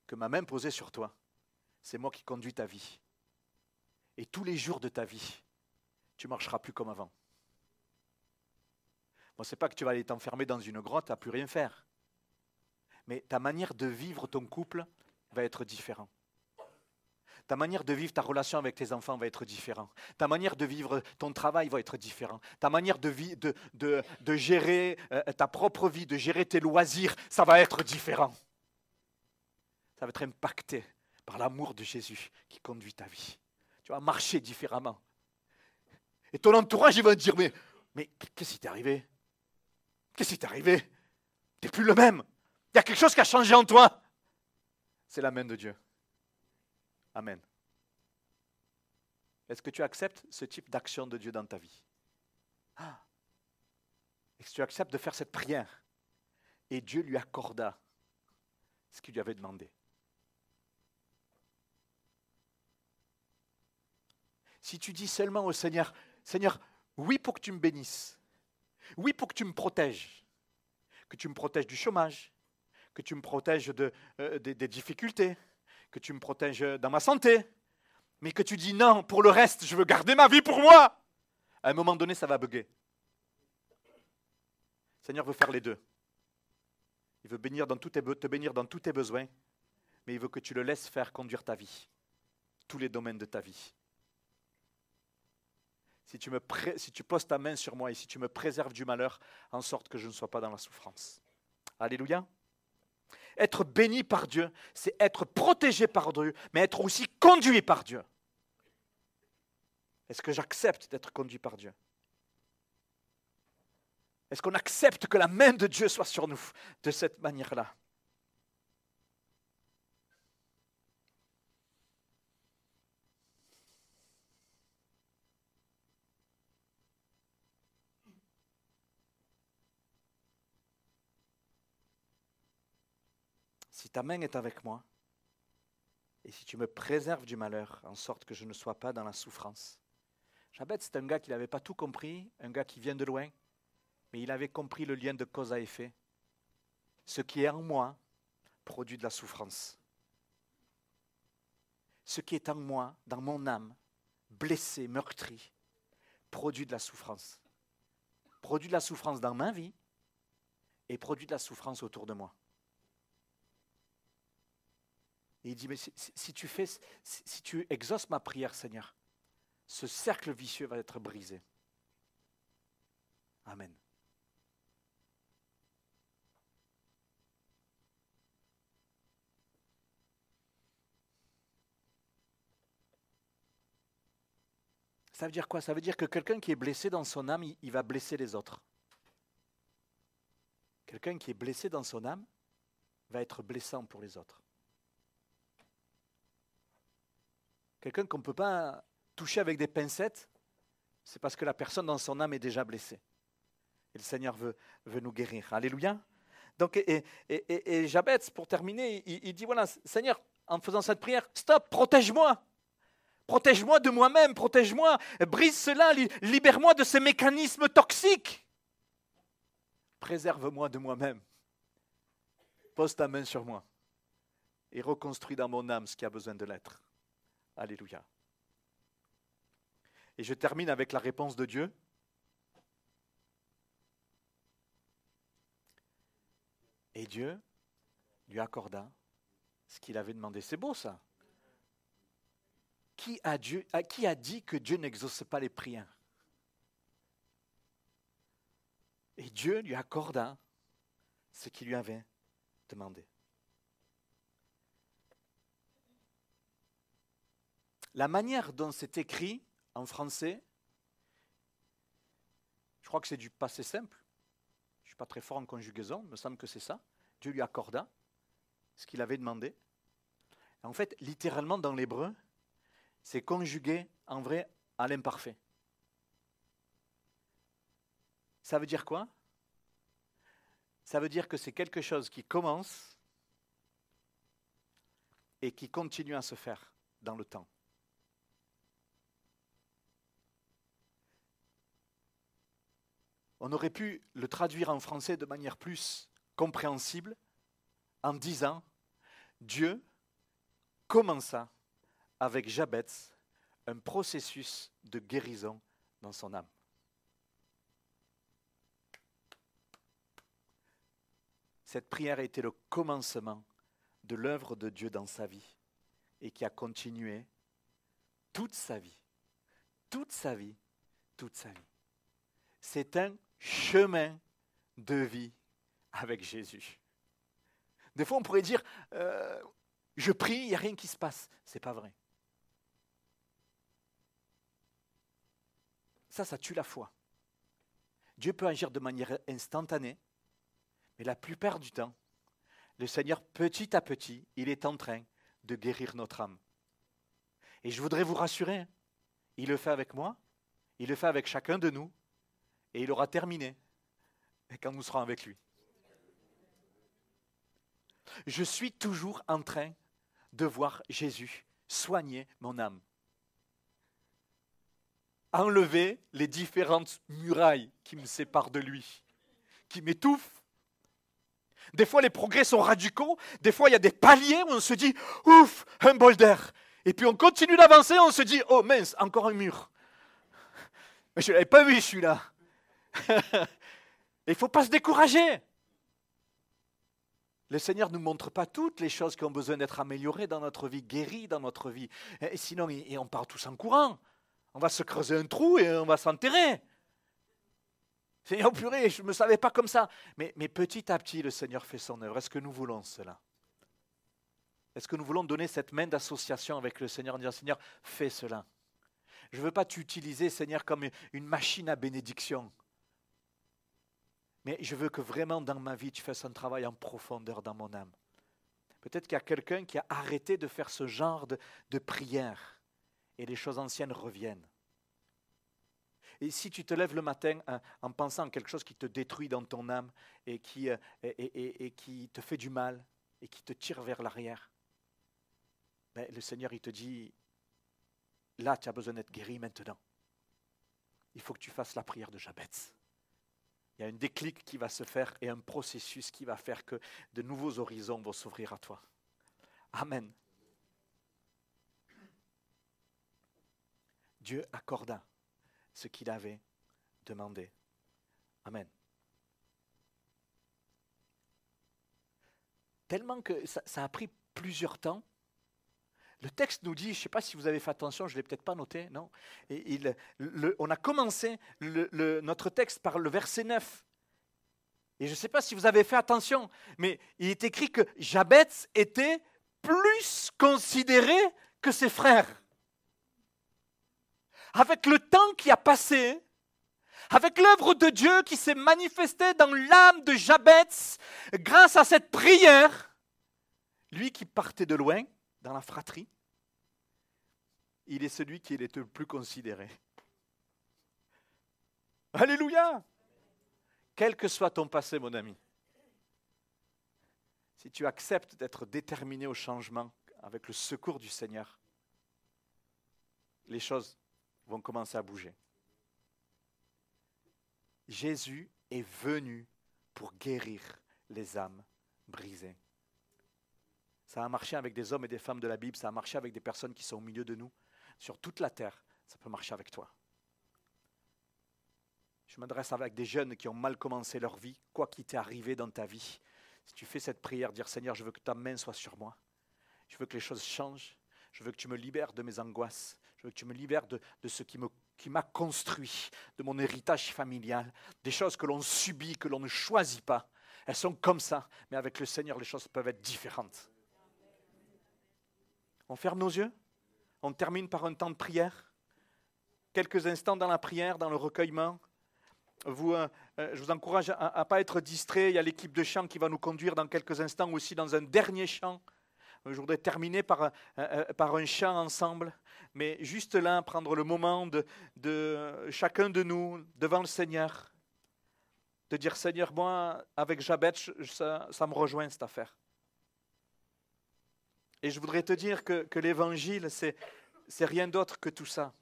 que ma main posée sur toi, c'est moi qui conduis ta vie. Et tous les jours de ta vie, tu ne marcheras plus comme avant. Bon, ce n'est pas que tu vas aller t'enfermer dans une grotte à plus rien faire. Mais ta manière de vivre ton couple va être différente. Ta manière de vivre ta relation avec tes enfants va être différente. Ta manière de vivre ton travail va être différente. Ta manière de gérer ta propre vie, de gérer tes loisirs, ça va être différent. Ça va être impacté par l'amour de Jésus qui conduit ta vie. Tu vas marcher différemment. Et ton entourage, il va te dire, mais qu'est-ce qui t'est arrivé? Qu'est-ce qui t'est arrivé? Tu n'es plus le même. Il y a quelque chose qui a changé en toi. C'est la main de Dieu. Amen. Est-ce que tu acceptes ce type d'action de Dieu dans ta vie? Est-ce que tu acceptes de faire cette prière? Et Dieu lui accorda ce qu'il lui avait demandé. Si tu dis seulement au Seigneur, Seigneur, oui pour que tu me bénisses, oui pour que tu me protèges, du chômage, que tu me protèges des difficultés, que tu me protèges dans ma santé, mais que tu dis non, pour le reste, je veux garder ma vie pour moi. À un moment donné, ça va bugger. Le Seigneur veut faire les deux. Il veut te bénir dans tous tes besoins, mais il veut que tu le laisses faire conduire ta vie, tous les domaines de ta vie. Si tu poses ta main sur moi et si tu me préserves du malheur, en sorte que je ne sois pas dans la souffrance. Alléluia. Être béni par Dieu, c'est être protégé par Dieu, mais être aussi conduit par Dieu. Est-ce que j'accepte d'être conduit par Dieu? Est-ce qu'on accepte que la main de Dieu soit sur nous de cette manière-là? Si ta main est avec moi, et si tu me préserves du malheur, en sorte que je ne sois pas dans la souffrance. Jabez, c'est un gars qui n'avait pas tout compris, un gars qui vient de loin, mais il avait compris le lien de cause à effet. Ce qui est en moi produit de la souffrance. Ce qui est en moi, dans mon âme, blessé, meurtri, produit de la souffrance. Produit de la souffrance dans ma vie et produit de la souffrance autour de moi. Et il dit, mais si tu exauces ma prière, Seigneur, ce cercle vicieux va être brisé. Amen. Ça veut dire quoi? Ça veut dire que quelqu'un qui est blessé dans son âme, il va blesser les autres. Quelqu'un qui est blessé dans son âme va être blessant pour les autres. Quelqu'un qu'on ne peut pas toucher avec des pincettes, c'est parce que la personne dans son âme est déjà blessée. Et le Seigneur veut nous guérir. Alléluia. Donc, et Jabez, pour terminer, il dit, voilà, Seigneur, en faisant cette prière, stop, protège-moi. Protège-moi de moi-même, protège-moi, brise cela, libère-moi de ces mécanismes toxiques. Préserve-moi de moi-même. Pose ta main sur moi et reconstruis dans mon âme ce qui a besoin de l'être. Alléluia. Et je termine avec la réponse de Dieu. Et Dieu lui accorda ce qu'il avait demandé. C'est beau ça. Qui a dit que Dieu n'exauce pas les prières? Et Dieu lui accorda ce qu'il lui avait demandé. La manière dont c'est écrit en français, je crois que c'est du passé simple. Je ne suis pas très fort en conjugaison, il me semble que c'est ça. Dieu lui accorda ce qu'il avait demandé. En fait, littéralement dans l'hébreu, c'est conjugué en vrai à l'imparfait. Ça veut dire quoi? Ça veut dire que c'est quelque chose qui commence et qui continue à se faire dans le temps. On aurait pu le traduire en français de manière plus compréhensible en disant Dieu commença avec Jabez un processus de guérison dans son âme. Cette prière a été le commencement de l'œuvre de Dieu dans sa vie et qui a continué toute sa vie, toute sa vie, toute sa vie. C'est un chemin de vie avec Jésus. Des fois, on pourrait dire, je prie, il n'y a rien qui se passe. Ce n'est pas vrai. Ça tue la foi. Dieu peut agir de manière instantanée, mais la plupart du temps, le Seigneur, petit à petit, il est en train de guérir notre âme. Et je voudrais vous rassurer, il le fait avec moi, il le fait avec chacun de nous, et il aura terminé quand nous serons avec lui. Je suis toujours en train de voir Jésus soigner mon âme. enlever les différentes murailles qui me séparent de lui, qui m'étouffent. Des fois, les progrès sont radicaux. Des fois, il y a des paliers où on se dit « Ouf, un bol d'air !» Et puis on continue d'avancer, on se dit « Oh mince, encore un mur !» Mais je ne l'avais pas vu celui-là. Il ne faut pas se décourager. Le Seigneur ne nous montre pas toutes les choses qui ont besoin d'être améliorées dans notre vie, guéries dans notre vie. Et sinon, on part tous en courant. On va se creuser un trou et on va s'enterrer. Seigneur, purée, je ne me savais pas comme ça. Mais petit à petit, le Seigneur fait son œuvre. Est-ce que nous voulons cela? Est-ce que nous voulons donner cette main d'association avec le Seigneur en disant, Seigneur, fais cela. Je ne veux pas t'utiliser, Seigneur, comme une machine à bénédiction. Mais je veux que vraiment dans ma vie, tu fasses un travail en profondeur dans mon âme. Peut-être qu'il y a quelqu'un qui a arrêté de faire ce genre de prière et les choses anciennes reviennent. Et si tu te lèves le matin en pensant à quelque chose qui te détruit dans ton âme et qui te fait du mal et qui te tire vers l'arrière, ben, le Seigneur il te dit, là tu as besoin d'être guéri maintenant. Il faut que tu fasses la prière de Jabez. Il y a un déclic qui va se faire et un processus qui va faire que de nouveaux horizons vont s'ouvrir à toi. Amen. Dieu accorda ce qu'il avait demandé. Amen. Tellement que ça a pris plusieurs temps. Le texte nous dit, je ne sais pas si vous avez fait attention, je ne l'ai peut-être pas noté, non. Et on a commencé notre texte par le verset 9. Et je ne sais pas si vous avez fait attention, mais il est écrit que Jabez était plus considéré que ses frères. Avec le temps qui a passé, avec l'œuvre de Dieu qui s'est manifestée dans l'âme de Jabez, grâce à cette prière, lui qui partait de loin, dans la fratrie, il est celui qui est le plus considéré. Alléluia! Quel que soit ton passé, mon ami, si tu acceptes d'être déterminé au changement avec le secours du Seigneur, les choses vont commencer à bouger. Jésus est venu pour guérir les âmes brisées. Ça a marché avec des hommes et des femmes de la Bible, ça a marché avec des personnes qui sont au milieu de nous. Sur toute la terre, ça peut marcher avec toi. Je m'adresse avec des jeunes qui ont mal commencé leur vie, quoi qu'il t'est arrivé dans ta vie. Si tu fais cette prière, dire Seigneur, je veux que ta main soit sur moi. Je veux que les choses changent. Je veux que tu me libères de mes angoisses. Je veux que tu me libères de ce qui m'a construit, de mon héritage familial, des choses que l'on subit, que l'on ne choisit pas. Elles sont comme ça, mais avec le Seigneur, les choses peuvent être différentes. On ferme nos yeux, on termine par un temps de prière. Quelques instants dans la prière, dans le recueillement. Je vous encourage à ne pas être distrait. Il y a l'équipe de chant qui va nous conduire dans quelques instants aussi dans un dernier chant. Je voudrais terminer par un chant ensemble, mais juste là, prendre le moment de chacun de nous devant le Seigneur, de dire Seigneur, moi, avec Jabez, ça me rejoint cette affaire. Et je voudrais te dire que l'évangile, c'est rien d'autre que tout ça.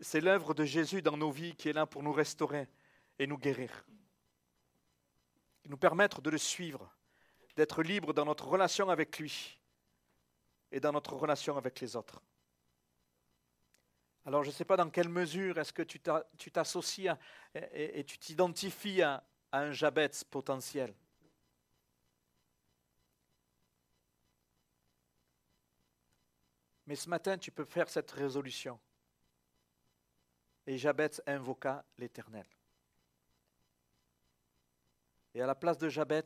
C'est l'œuvre de Jésus dans nos vies qui est là pour nous restaurer et nous guérir. Nous permettre de le suivre, d'être libre dans notre relation avec lui et dans notre relation avec les autres. Alors je ne sais pas dans quelle mesure est-ce que tu t'associes et tu t'identifies à un Jabez potentiel. Mais ce matin, tu peux faire cette résolution. Et Jabez invoqua l'Éternel. Et à la place de Jabez,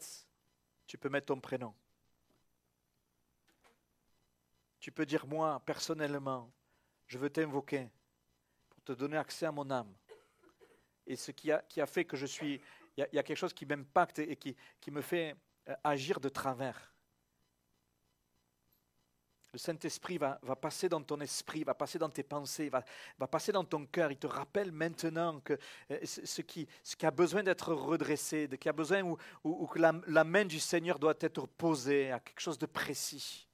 tu peux mettre ton prénom. Tu peux dire, moi, personnellement, je veux t'invoquer pour te donner accès à mon âme. Et ce qui a fait que je suis... Il y a quelque chose qui m'impacte et qui me fait agir de travers. Le Saint-Esprit va passer dans ton esprit, va passer dans tes pensées, va passer dans ton cœur. Il te rappelle maintenant que ce qui a besoin d'être redressé, qui a besoin où que la main du Seigneur doit être posée à quelque chose de précis.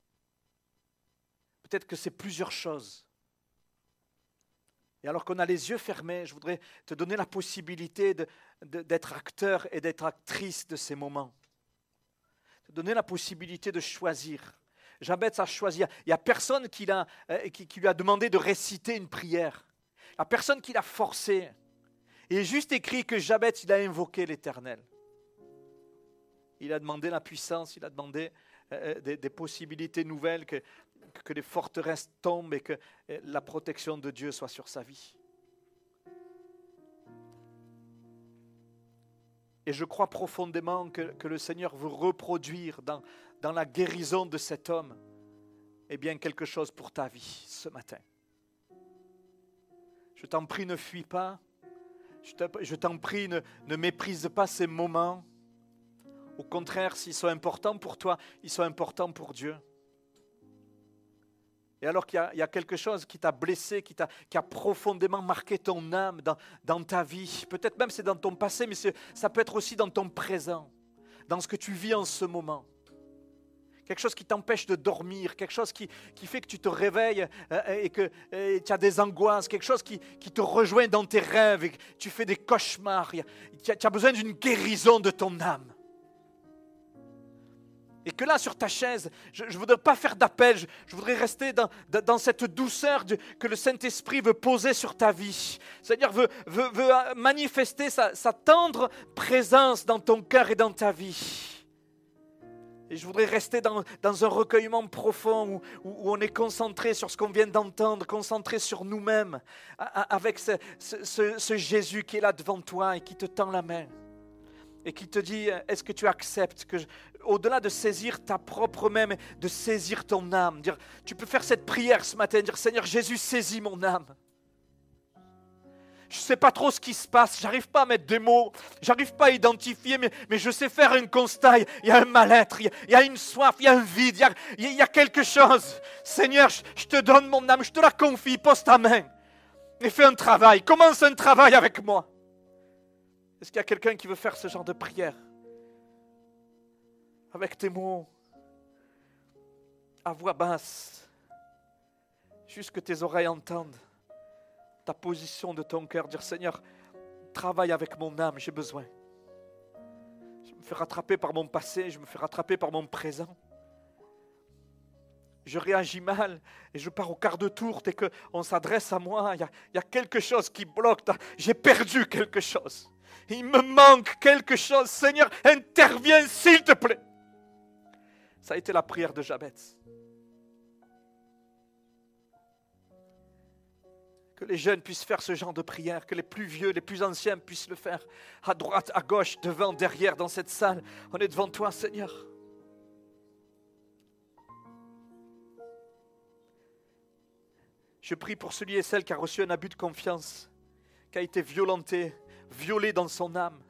Peut-être que c'est plusieurs choses. Et alors qu'on a les yeux fermés, je voudrais te donner la possibilité d'être acteur et d'être actrice de ces moments. Te donner la possibilité de choisir. Jabez a choisi. Il n'y a personne qui lui a demandé de réciter une prière. Il n'y a personne qui l'a forcé. Il est juste écrit que Jabez, il a invoqué l'Éternel. Il a demandé la puissance, il a demandé des possibilités nouvelles, que les forteresses tombent et que la protection de Dieu soit sur sa vie. Et je crois profondément que le Seigneur veut reproduire dans la guérison de cet homme, eh bien, quelque chose pour ta vie ce matin. Je t'en prie, ne fuis pas. Je t'en prie, ne méprise pas ces moments. Au contraire, s'ils sont importants pour toi, ils sont importants pour Dieu. Et alors qu'il y a quelque chose qui t'a blessé, qui a profondément marqué ton âme dans ta vie, peut-être même c'est dans ton passé, mais ça peut être aussi dans ton présent, dans ce que tu vis en ce moment. Quelque chose qui t'empêche de dormir, quelque chose qui fait que tu te réveilles et que tu as des angoisses, quelque chose qui te rejoint dans tes rêves et que tu fais des cauchemars. Tu as besoin d'une guérison de ton âme. Et que là, sur ta chaise, je ne voudrais pas faire d'appel, je voudrais rester dans cette douceur que le Saint-Esprit veut poser sur ta vie. C'est-à-dire veut manifester sa tendre présence dans ton cœur et dans ta vie. Et je voudrais rester dans un recueillement profond où on est concentré sur ce qu'on vient d'entendre, concentré sur nous-mêmes, avec ce Jésus qui est là devant toi et qui te tend la main. Et qui te dit, est-ce que tu acceptes que au-delà de saisir ta propre main, mais de saisir ton âme. Dire, tu peux faire cette prière ce matin, dire, Seigneur Jésus, saisis mon âme. Je ne sais pas trop ce qui se passe, j'arrive pas à mettre des mots, j'arrive pas à identifier, mais je sais faire un constat. Il y a un mal-être, il y a une soif, il y a un vide, il y a quelque chose. Seigneur, je te donne mon âme, je te la confie, pose ta main et fais un travail, commence un travail avec moi. Est-ce qu'il y a quelqu'un qui veut faire ce genre de prière? Avec tes mots, à voix basse, juste que tes oreilles entendent ta position de ton cœur, dire Seigneur, travaille avec mon âme, j'ai besoin. Je me fais rattraper par mon passé, je me fais rattraper par mon présent. Je réagis mal et je pars au quart de tour dès qu'on s'adresse à moi. Il y a quelque chose qui bloque, j'ai perdu quelque chose. Il me manque quelque chose. Seigneur, interviens s'il te plaît. Ça a été la prière de Jabez. Que les jeunes puissent faire ce genre de prière, que les plus vieux, les plus anciens puissent le faire. À droite, à gauche, devant, derrière, dans cette salle. On est devant toi, Seigneur. Je prie pour celui et celle qui a reçu un abus de confiance, qui a été violenté, violé dans son âme,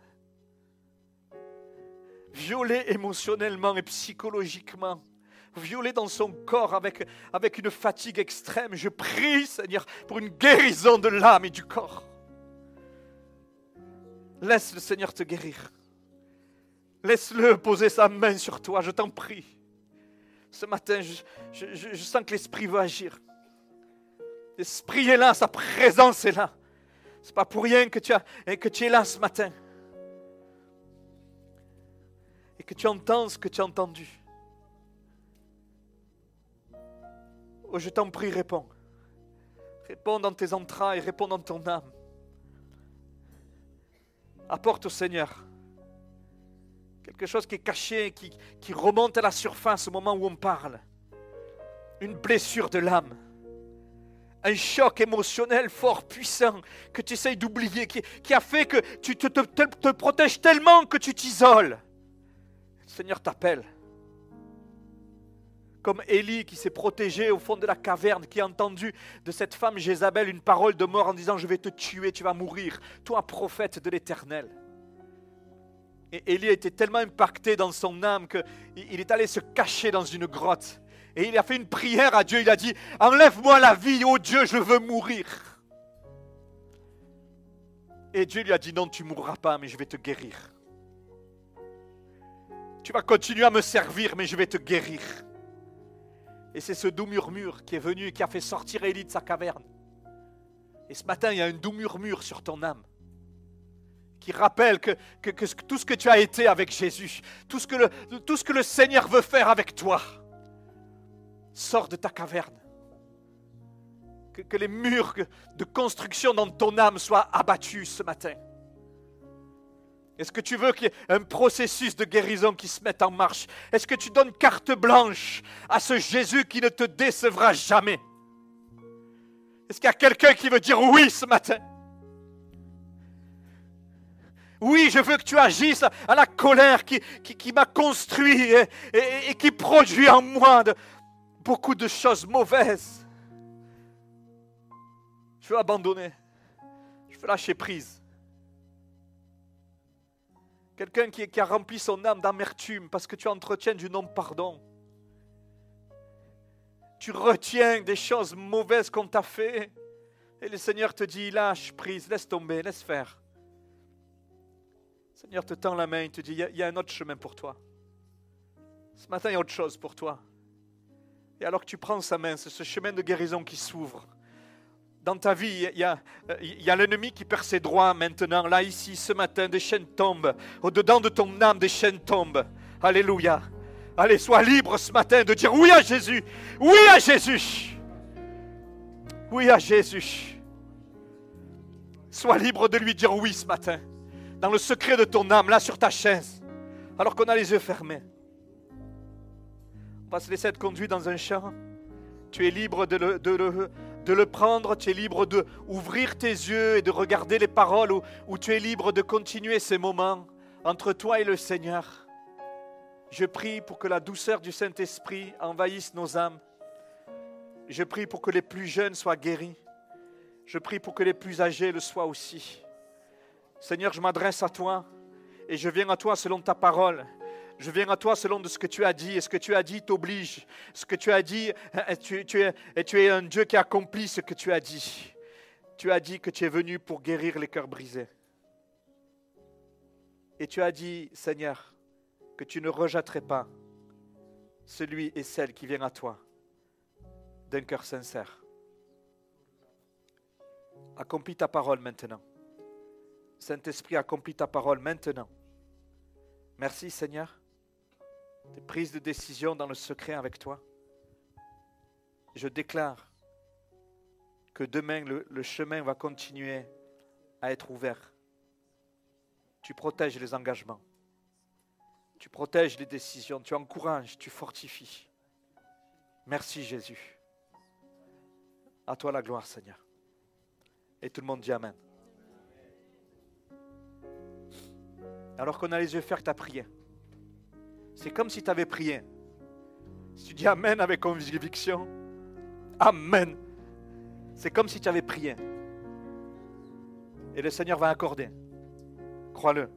violé émotionnellement et psychologiquement, violé dans son corps avec une fatigue extrême. Je prie, Seigneur, pour une guérison de l'âme et du corps. Laisse le Seigneur te guérir. Laisse-le poser sa main sur toi, je t'en prie. Ce matin, je sens que l'Esprit veut agir. L'Esprit est là, sa présence est là. Ce n'est pas pour rien que tu es là ce matin. Et que tu entends ce que tu as entendu. Oh, je t'en prie, réponds. Réponds dans tes entrailles, réponds dans ton âme. Apporte au Seigneur quelque chose qui est caché, qui remonte à la surface au moment où on parle. Une blessure de l'âme. Un choc émotionnel fort, puissant, que tu essayes d'oublier, qui a fait que tu te protèges tellement que tu t'isoles. Le Seigneur t'appelle. Comme Élie qui s'est protégé au fond de la caverne, qui a entendu de cette femme Jézabel une parole de mort en disant « Je vais te tuer, tu vas mourir, toi prophète de l'Éternel ». Et Élie a été tellement impacté dans son âme qu'il est allé se cacher dans une grotte. Et il a fait une prière à Dieu, il a dit « Enlève-moi la vie, oh Dieu, je veux mourir ». Et Dieu lui a dit « Non, tu ne mourras pas, mais je vais te guérir. Tu vas continuer à me servir, mais je vais te guérir. » Et c'est ce doux murmure qui est venu et qui a fait sortir Élie de sa caverne. Et ce matin, il y a un doux murmure sur ton âme qui rappelle que tout ce que tu as été avec Jésus, tout ce que le Seigneur veut faire avec toi, sors de ta caverne. Que les murs de construction dans ton âme soient abattus ce matin. Est-ce que tu veux qu'il y ait un processus de guérison qui se mette en marche? Est-ce que tu donnes carte blanche à ce Jésus qui ne te décevra jamais? Est-ce qu'il y a quelqu'un qui veut dire oui ce matin? Oui, je veux que tu agisses à la colère qui m'a construit et qui produit en moi beaucoup de choses mauvaises. Je veux abandonner. Je veux lâcher prise. Quelqu'un qui a rempli son âme d'amertume parce que tu entretiens du non-pardon. Tu retiens des choses mauvaises qu'on t'a fait. Et le Seigneur te dit, lâche prise, laisse tomber, laisse faire. Le Seigneur te tend la main, il te dit, il y a un autre chemin pour toi. Ce matin, il y a autre chose pour toi. Et alors que tu prends sa main, c'est ce chemin de guérison qui s'ouvre. Dans ta vie, il y a l'ennemi qui perd ses droits maintenant. Là, ici, ce matin, des chaînes tombent. Au-dedans de ton âme, des chaînes tombent. Alléluia. Allez, sois libre ce matin de dire oui à Jésus. Oui à Jésus. Oui à Jésus. Sois libre de lui dire oui ce matin. Dans le secret de ton âme, là sur ta chaise. Alors qu'on a les yeux fermés. On va se laisser être conduit dans un champ. Tu es libre de le prendre, tu es libre d'ouvrir tes yeux et de regarder les paroles ou tu es libre de continuer ces moments entre toi et le Seigneur. Je prie pour que la douceur du Saint-Esprit envahisse nos âmes. Je prie pour que les plus jeunes soient guéris. Je prie pour que les plus âgés le soient aussi. Seigneur, je m'adresse à toi et je viens à toi selon ta parole. Je viens à toi selon de ce que tu as dit. Et ce que tu as dit t'oblige. Ce que tu as dit, tu es un Dieu qui accomplit ce que tu as dit. Tu as dit que tu es venu pour guérir les cœurs brisés. Et tu as dit, Seigneur, que tu ne rejetterais pas celui et celle qui vient à toi d'un cœur sincère. Accomplis ta parole maintenant. Saint-Esprit, accomplis ta parole maintenant. Merci Seigneur. Des prises de décision dans le secret avec toi. Je déclare que demain le chemin va continuer à être ouvert. Tu protèges les engagements. Tu protèges les décisions. Tu encourages, tu fortifies. Merci Jésus. À toi la gloire Seigneur. Et tout le monde dit Amen. Alors qu'on a les yeux fermés, tu as prié. C'est comme si tu avais prié. Si tu dis Amen avec conviction, Amen. C'est comme si tu avais prié. Et le Seigneur va accorder. Crois-le.